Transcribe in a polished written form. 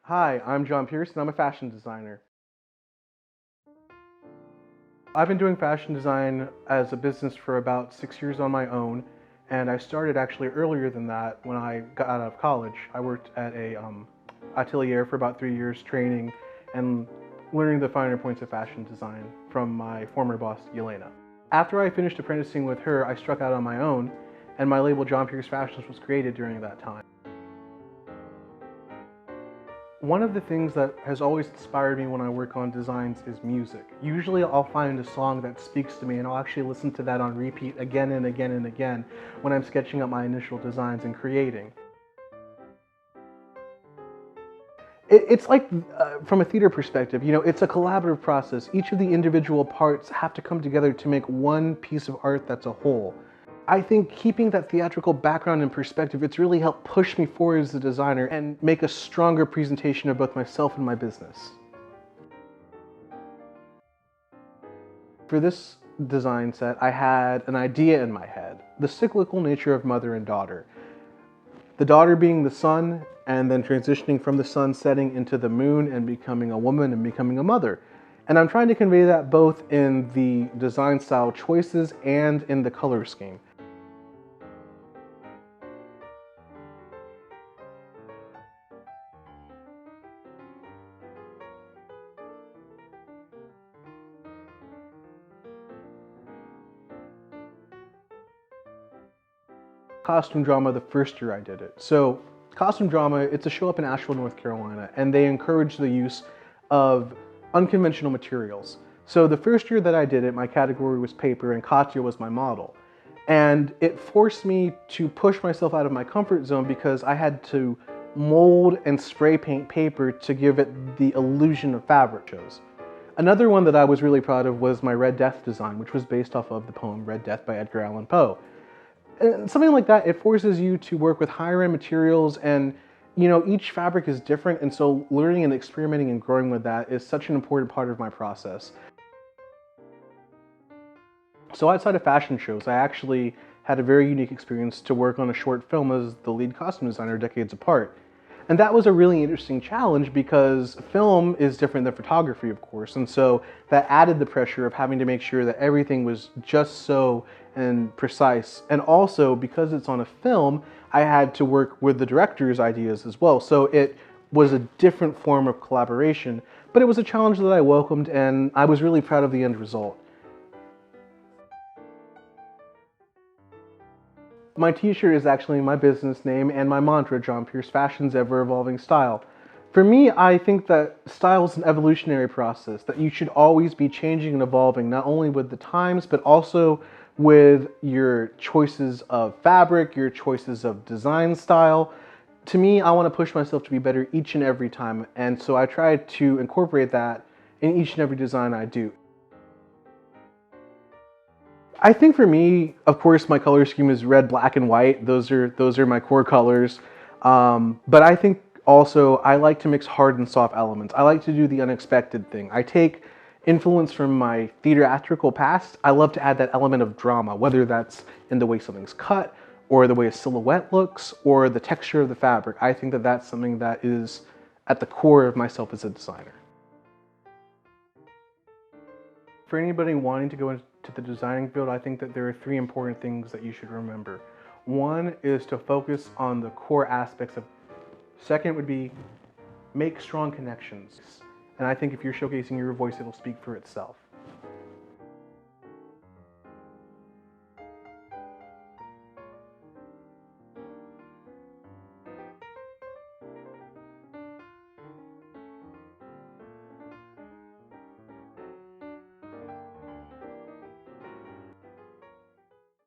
Hi, I'm Jon Pierce and I'm a fashion designer. I've been doing fashion design as a business for about 6 years on my own, and I started actually earlier than that when I got out of college. I worked at a atelier for about 3 years training and learning the finer points of fashion design from my former boss, Yelena. After I finished apprenticing with her, I struck out on my own, and my label Jon Pierce Fashions was created during that time. One of the things that has always inspired me when I work on designs is music. Usually I'll find a song that speaks to me and I'll actually listen to that on repeat again and again and again when I'm sketching up my initial designs and creating. It's like, from a theater perspective, it's a collaborative process. Each of the individual parts have to come together to make one piece of art that's a whole. I think keeping that theatrical background in perspective, it's really helped push me forward as a designer and make a stronger presentation of both myself and my business. For this design set, I had an idea in my head, the cyclical nature of mother and daughter. The daughter being the sun, and then transitioning from the sun setting into the moon and becoming a woman and becoming a mother. And I'm trying to convey that both in the design style choices and in the color scheme. Costume drama the first year I did it. So costume drama, it's a show up in Asheville, North Carolina, and they encourage the use of unconventional materials. So the first year that I did it, my category was paper and Katya was my model. And it forced me to push myself out of my comfort zone because I had to mold and spray paint paper to give it the illusion of fabric shows. Another one that I was really proud of was my Red Death design, which was based off of the poem Red Death by Edgar Allan Poe. And something like that, it forces you to work with higher end materials, and each fabric is different, and so learning and experimenting and growing with that is such an important part of my process. So outside of fashion shows, I actually had a very unique experience to work on a short film as the lead costume designer decades apart. And that was a really interesting challenge because film is different than photography, of course, and so that added the pressure of having to make sure that everything was just so and precise. And also, because it's on a film, I had to work with the director's ideas as well. So it was a different form of collaboration, but it was a challenge that I welcomed, and I was really proud of the end result. My t-shirt is actually my business name and my mantra, Jon Pierce Fashion's Ever Evolving Style. For me, I think that style is an evolutionary process, that you should always be changing and evolving, not only with the times, but also with your choices of fabric, your choices of design style. To me, I want to push myself to be better each and every time, and so I try to incorporate that in each and every design I do. I think for me, of course, my color scheme is red, black, and white. Those are my core colors. But I think also I like to mix hard and soft elements. I like to do the unexpected thing. I take influence from my theatrical past. I love to add that element of drama, whether that's in the way something's cut, or the way a silhouette looks, or the texture of the fabric. I think that that's something that is at the core of myself as a designer. For anybody wanting to go into the designing field, I think that there are three important things that you should remember. One is to focus on the core aspects of. Second would be make strong connections. And I think if you're showcasing your voice, it'll speak for itself.